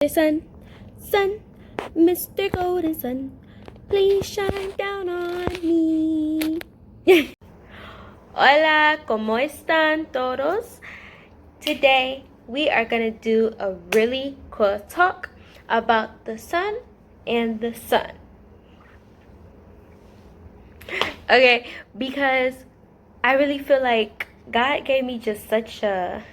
Sun, sun, Mr. Golden Sun, please shine down on me. Hola, ¿cómo están todos? Today we are going to do a really cool talk about the sun and the sun. Okay, because I really feel like God gave me just such a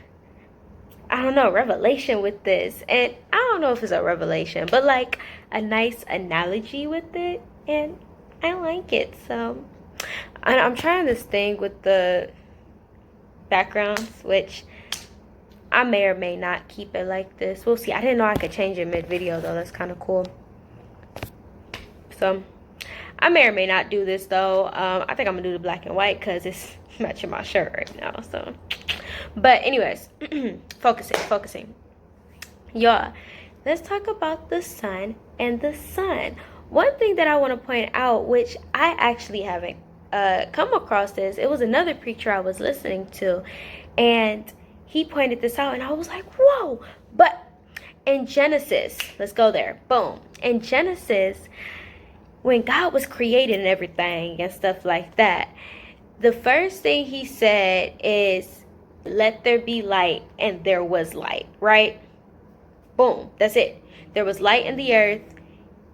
revelation with this. And I don't know if it's a revelation, but like a nice analogy with it. And I like it. So I'm trying this thing with the backgrounds, which I may or may not keep it like this. We'll see. I didn't know I could change it mid-video though. That's kind of cool. So I may or may not do this though. I think I'm gonna do the black and white because it's matching my shirt right now. So, but anyways, focusing. Y'all, let's talk about the sun and the sun. One thing that I want to point out, which I actually haven't come across this, it was another preacher I was listening to, and he pointed this out, and I was like, whoa. But in Genesis, let's go there. Boom. In Genesis, when God was creating and everything and stuff like that, the first thing he said is, let there be light, and there was light, right? Boom, that's it. There was light in the earth,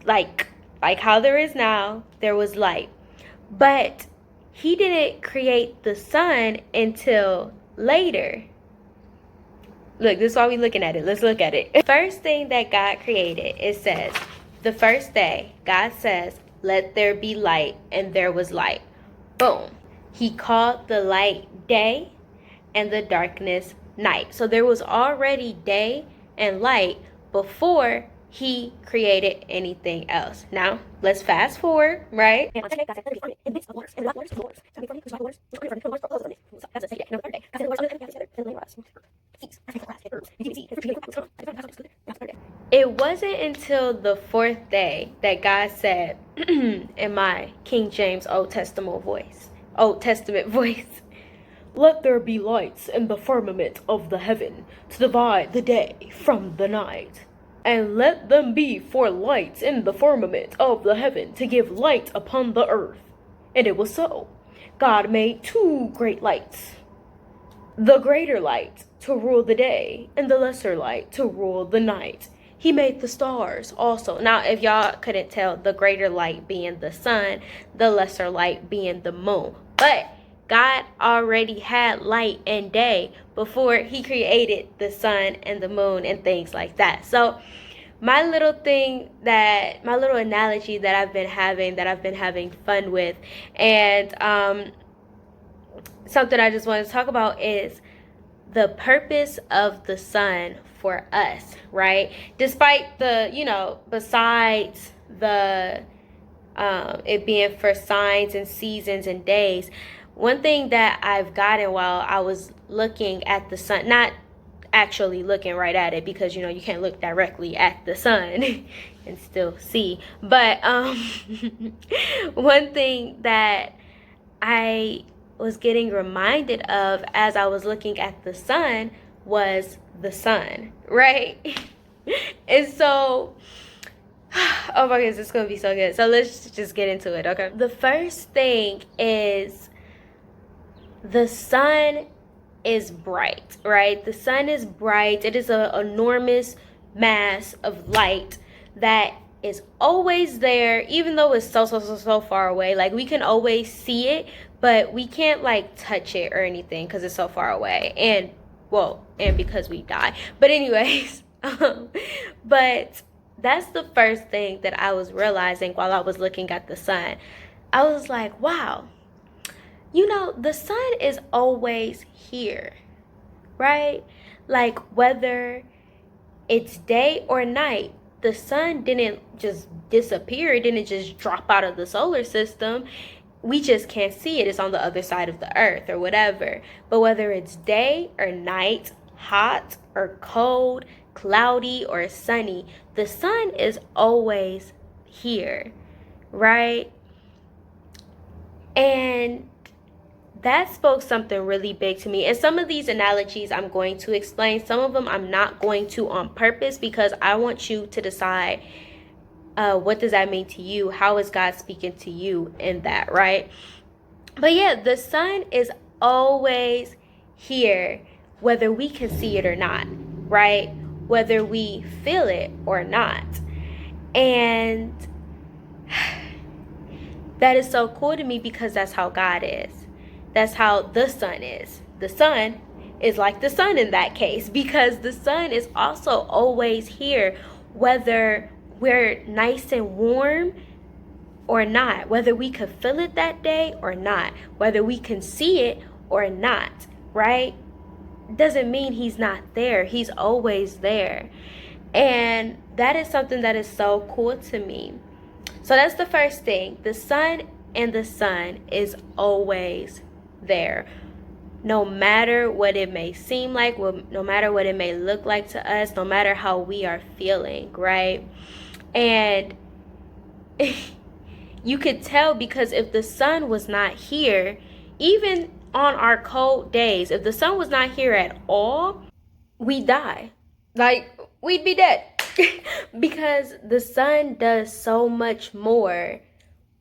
like how there is now, there was light. But he didn't create the sun until later. Look, this is why we're looking at it. Let's look at it. First thing that God created, it says, the first day, God says, let there be light, and there was light. Boom. He called the light day and the darkness night. So there was already day and light before he created anything else. Now, let's fast forward, right? It wasn't until the fourth day that God said, in my King James Old Testament voice, let there be lights in the firmament of the heaven to divide the day from the night. And let them be for lights in the firmament of the heaven to give light upon the earth. And it was so. God made two great lights. The greater light to rule the day, and the lesser light to rule the night. He made the stars also. Now, if y'all couldn't tell, the greater light being the sun, the lesser light being the moon. But God already had light and day before he created the sun and the moon and things like that. So my little analogy that I've been having fun with, and something I just want to talk about is the purpose of the sun for us, right? Despite the, besides the it being for signs and seasons and days, one thing that I've gotten while I was looking at the sun, not actually looking right at it, because you can't look directly at the sun and still see, but one thing that I was getting reminded of as I was looking at the sun was the sun, right? And so, oh my goodness, it's gonna be so good. So let's just get into it, okay? The first thing is, the sun is bright, right? The sun is bright. It is an enormous mass of light that is always there, even though it's so far away. Like, we can always see it, but we can't like touch it or anything because it's so far away, and because we die. But anyways, but that's the first thing that I was realizing while I was looking at the sun. I was like, wow, the sun is always here, right? Like, whether it's day or night, the sun didn't just disappear. It didn't just drop out of the solar system. We just can't see it. It's on the other side of the earth or whatever. But whether it's day or night, hot or cold, cloudy or sunny, the sun is always here, right? And that spoke something really big to me. And some of these analogies I'm going to explain. Some of them I'm not going to on purpose, because I want you to decide, what does that mean to you? How is God speaking to you in that, right? But yeah, the sun is always here, whether we can see it or not, right? Whether we feel it or not. And that is so cool to me, because that's how God is. That's how the sun is. The sun is like the sun in that case, because the sun is also always here, whether we're nice and warm or not, whether we could feel it that day or not, whether we can see it or not, right? Doesn't mean he's not there. He's always there. And that is something that is so cool to me. So that's the first thing. The sun is always there. No matter what it may seem like, no matter what it may look like to us, no matter how we are feeling, right? And you could tell, because if the sun was not here, even on our cold days, if the sun was not here at all, we'd die. Like, we'd be dead. Because the sun does so much more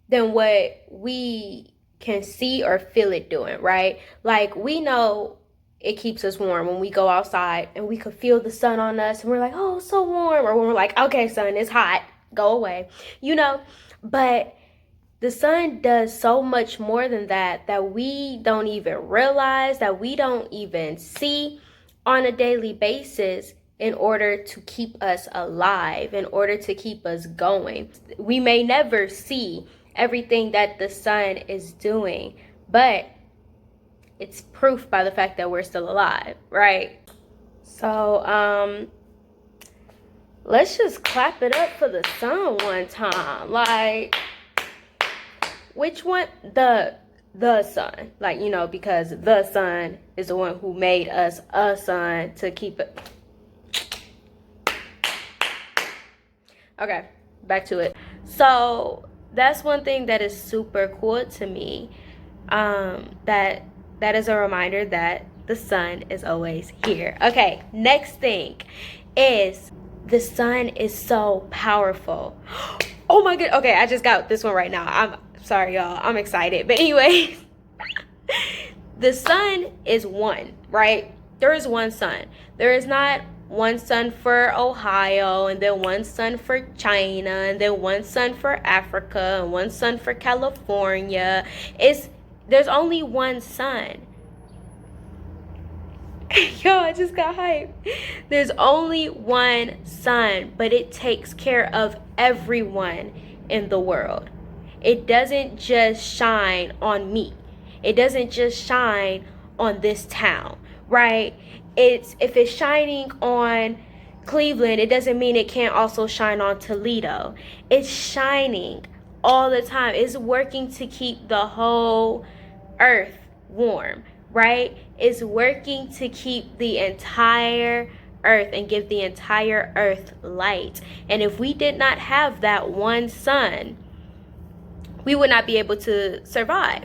than what we can see or feel it doing, right? Like, we know it keeps us warm when we go outside and we could feel the sun on us and we're like, oh, so warm. Or when we're like, okay, sun, it's hot, go away, you know? But the sun does so much more than that, that we don't even realize, that we don't even see on a daily basis, in order to keep us alive, in order to keep us going. We may never see everything that the sun is doing, but it's proof by the fact that we're still alive, right? So let's just clap it up for the sun one time. Like, which one? The sun, like, you know, because the sun is the one who made us a sun to keep it. Okay, back to it. So that's one thing that is super cool to me. That is a reminder that the sun is always here. Okay, next thing is the sun is so powerful. Oh my god. Okay, I just got this one right now. I'm sorry, y'all. I'm excited. But anyway, the sun is one, right? There is one sun. There is not one sun for Ohio, and then one sun for China, and then one sun for Africa, and one sun for California. There's only one sun. Yo, I just got hyped. There's only one sun, but it takes care of everyone in the world. It doesn't just shine on me. It doesn't just shine on this town, right? If it's shining on Cleveland, it doesn't mean it can't also shine on Toledo. It's shining all the time. It's working to keep the whole earth warm, right? It's working to keep the entire earth and give the entire earth light. And if we did not have that one sun, we would not be able to survive,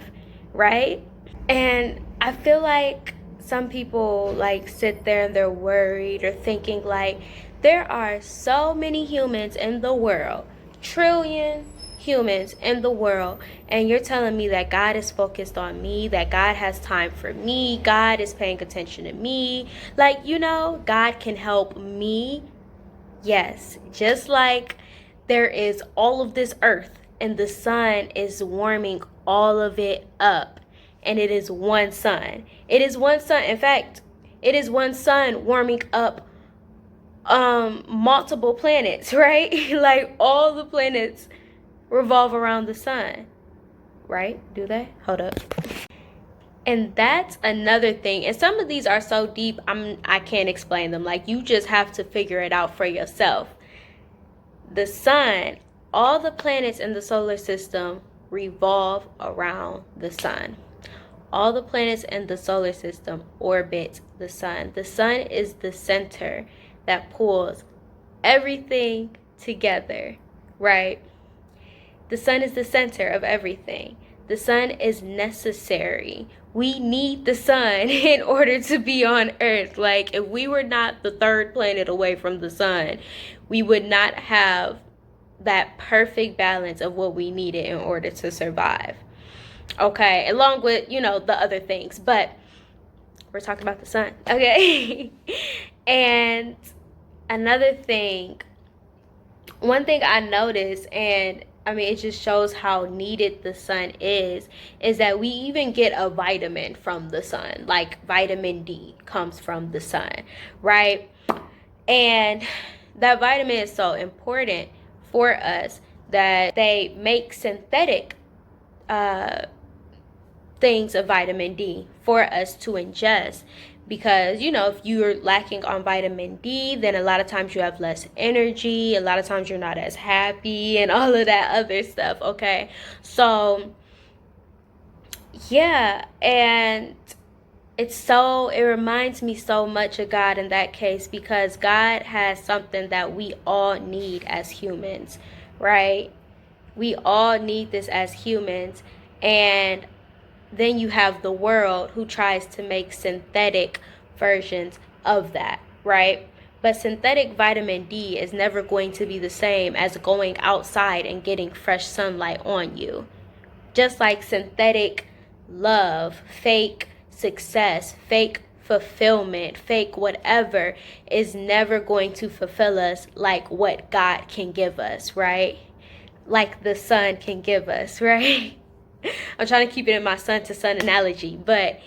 right? And I feel like some people like sit there and they're worried or thinking like, there are so many humans in the world, trillion humans in the world, and you're telling me that God is focused on me, that God has time for me, God is paying attention to me, like, you know, God can help me. Yes, just like there is all of this earth and the sun is warming all of it up, and it is one sun. It is one sun. In fact, it is one sun warming up multiple planets, right? Like, all the planets revolve around the sun, right? Do they? Hold up. And that's another thing. And some of these are so deep, I can't explain them. Like, you just have to figure it out for yourself. The sun, all the planets in the solar system revolve around the sun. All the planets in the solar system orbit the sun. The sun is the center that pulls everything together, right? The sun is the center of everything. The sun is necessary. We need the sun in order to be on Earth. Like, if we were not the third planet away from the sun, we would not have that perfect balance of what we needed in order to survive. Okay, along with, you know, the other things. But we're talking about the sun. Okay. And another thing, one thing I noticed, and I mean, it just shows how needed the sun is that we even get a vitamin from the sun. Like vitamin D comes from the sun, right? And that vitamin is so important for us that they make synthetic things of vitamin D for us to ingest. Because, you know, if you're lacking on vitamin D, then a lot of times you have less energy. A lot of times you're not as happy and all of that other stuff, okay? So, yeah, and it reminds me so much of God in that case, because God has something that we all need as humans, right? We all need this as humans. And then you have the world who tries to make synthetic versions of that, right? But synthetic vitamin D is never going to be the same as going outside and getting fresh sunlight on you. Just like synthetic love, fake success, fake fulfillment, fake whatever is never going to fulfill us like what God can give us, right? Like the sun can give us, right? I'm trying to keep it in my sun to sun analogy, but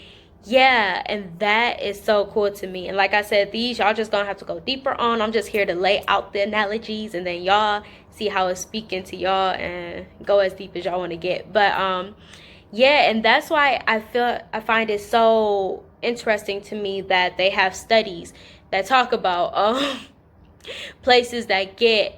yeah, and that is so cool to me. And like I said, these y'all just gonna have to go deeper on. I'm just here to lay out the analogies, and then y'all see how it's speaking to y'all and go as deep as y'all want to get. But yeah, and that's why I find it so interesting to me that they have studies that talk about places that get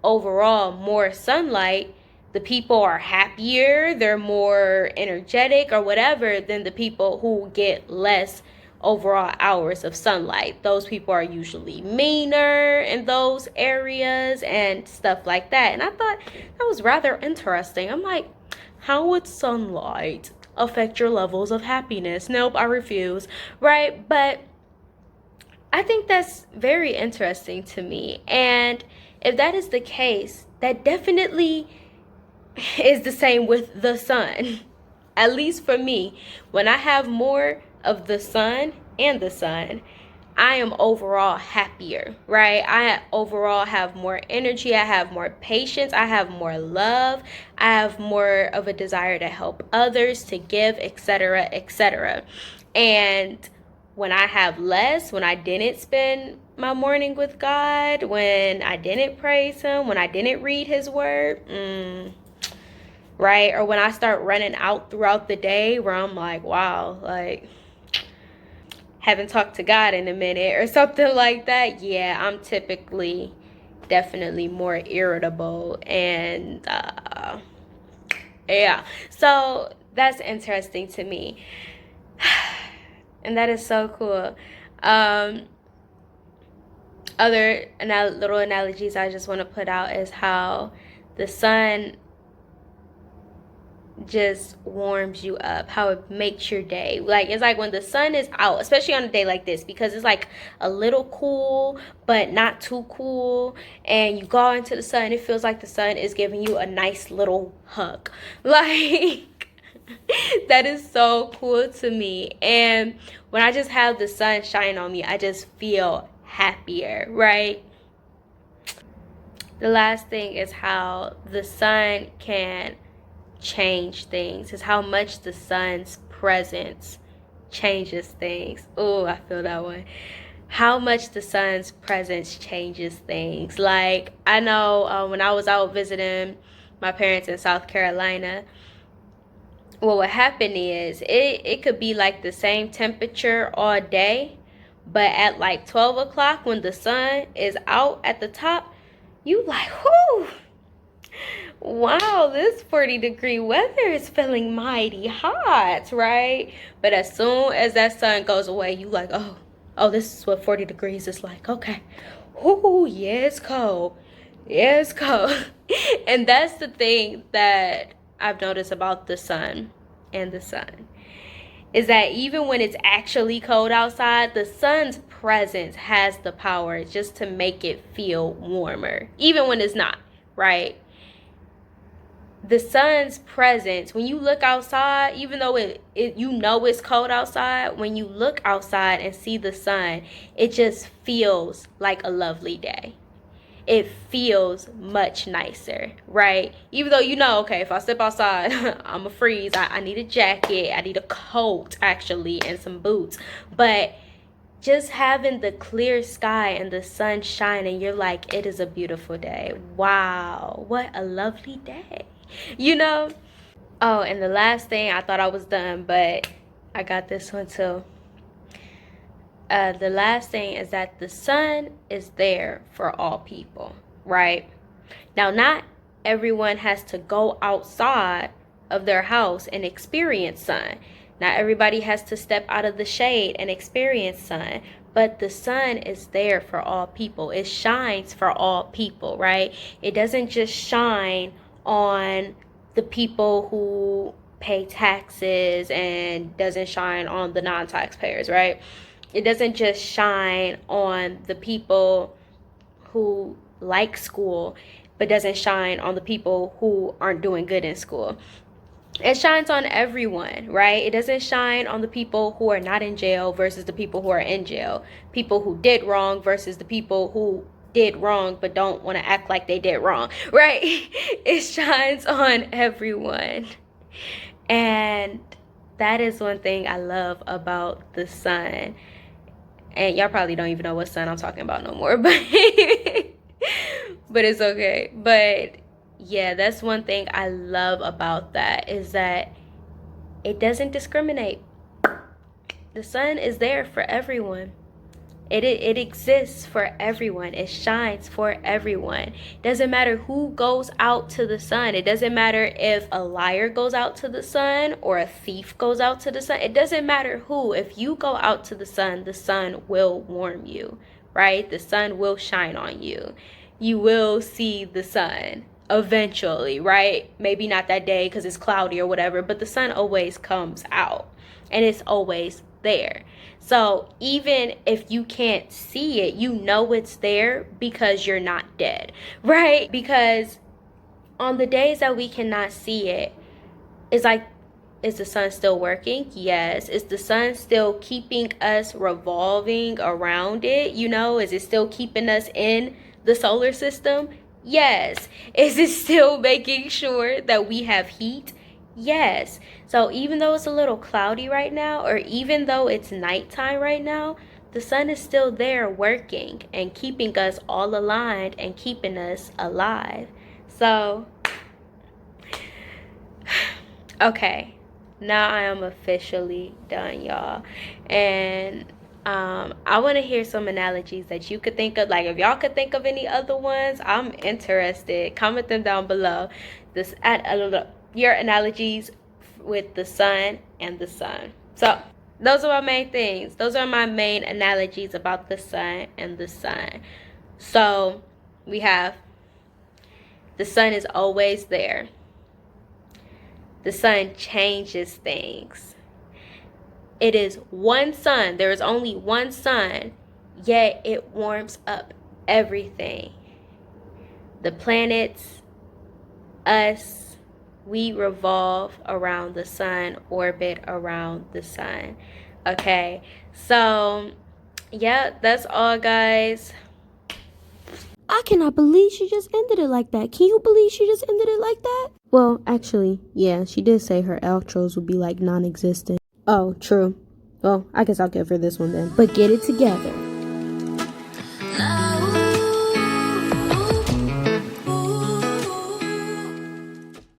overall more sunlight. The people are happier, they're more energetic or whatever than the people who get less overall hours of sunlight. Those people are usually meaner in those areas and stuff like that. And I thought that was rather interesting. I'm like, how would sunlight affect your levels of happiness? Nope, I refuse, right? But I think that's very interesting to me. And if that is the case, that definitely is the same with the sun. At least for me, when I have more of the sun and the sun, I am overall happier, right? I overall have more energy, I have more patience, I have more love, I have more of a desire to help others, to give, etc., etc. And when I have less, when I didn't spend my morning with God, when I didn't praise Him, when I didn't read His word, right? Or when I start running out throughout the day where I'm like, wow, like haven't talked to God in a minute or something like that. Yeah, I'm typically definitely more irritable. And yeah, so that's interesting to me. And that is so cool. Other little analogies I just want to put out is how the sun just warms you up, how it makes your day. Like, it's like when the sun is out, especially on a day like this, because it's like a little cool but not too cool, and you go into the sun, it feels like the sun is giving you a nice little hug. Like, that is so cool to me. And when I just have the sun shine on me, I just feel happier, right? The last thing is how the sun can change things, is how much the sun's presence changes things. Oh, I feel that one. How much the sun's presence changes things. Like, I know when I was out visiting my parents in South Carolina, well, what happened is it could be like the same temperature all day, but at like 12 o'clock when the sun is out at the top, you like, whoo, wow, this 40-degree weather is feeling mighty hot, right? But as soon as that sun goes away, you like, oh, this is what 40 degrees is like. Okay. Ooh, yeah, it's cold. Yeah, it's cold. And that's the thing that I've noticed about the sun and the sun is that even when it's actually cold outside, the sun's presence has the power just to make it feel warmer, even when it's not, right? The sun's presence, when you look outside, even though you know it's cold outside, when you look outside and see the sun, it just feels like a lovely day. It feels much nicer, right? Even though you know, okay, if I step outside, I'm a freeze. I need a jacket. I need a coat, actually, and some boots. But just having the clear sky and the sun shining, you're like, it is a beautiful day. Wow, what a lovely day, you know? Oh, and the last thing, I thought I was done, but I got this one too. The last thing is that the sun is there for all people, right? Now, not everyone has to go outside of their house and experience sun. Not everybody has to step out of the shade and experience sun, but the sun is there for all people. It shines for all people, right? It doesn't just shine on the people who pay taxes and doesn't shine on the non-taxpayers, right? It doesn't just shine on the people who like school, but doesn't shine on the people who aren't doing good in school. It shines on everyone, right? It doesn't shine on the people who are not in jail versus the people who are in jail. People who did wrong versus the people who did wrong but don't want to act like they did wrong, right? It shines on everyone. And that is one thing I love about the sun. And y'all probably don't even know what sun I'm talking about no more, but but it's okay. But yeah, that's one thing I love about that, is that it doesn't discriminate. The sun is there for everyone. It exists for everyone. It shines for everyone. It doesn't matter who goes out to the sun. It doesn't matter if a liar goes out to the sun or a thief goes out to the sun. It doesn't matter who. If you go out to the sun will warm you, right? The sun will shine on you. You will see the sun eventually, right? Maybe not that day because it's cloudy or whatever, but the sun always comes out and it's always there. So even if you can't see it, you know it's there because you're not dead, right? Because on the days that we cannot see it, it's like, is the sun still working? Yes. Is the sun still keeping us revolving around it? You know, is it still keeping us in the solar system? Yes. Is it still making sure that we have heat? Yes. So even though it's a little cloudy right now, or even though it's nighttime right now, the sun is still there working and keeping us all aligned and keeping us alive. So, okay, now I am officially done, y'all. And I want to hear some analogies that you could think of. Like, if y'all could think of any other ones, I'm interested. Comment them down below. Your analogies with the sun and the sun. So those are my main things. Those are my main analogies about the sun and the sun. So we have, the sun is always there. The sun changes things. It is one sun. There is only one sun, yet it warms up everything. The planets, us, we revolve around the sun, orbit around the sun. Okay, so yeah, that's all, guys. I cannot believe she just ended it like that. Can you believe she just ended it like that? Well, actually, yeah, she did say her outros would be like non-existent. Oh, true. Well, I guess I'll give her this one then. But get it together.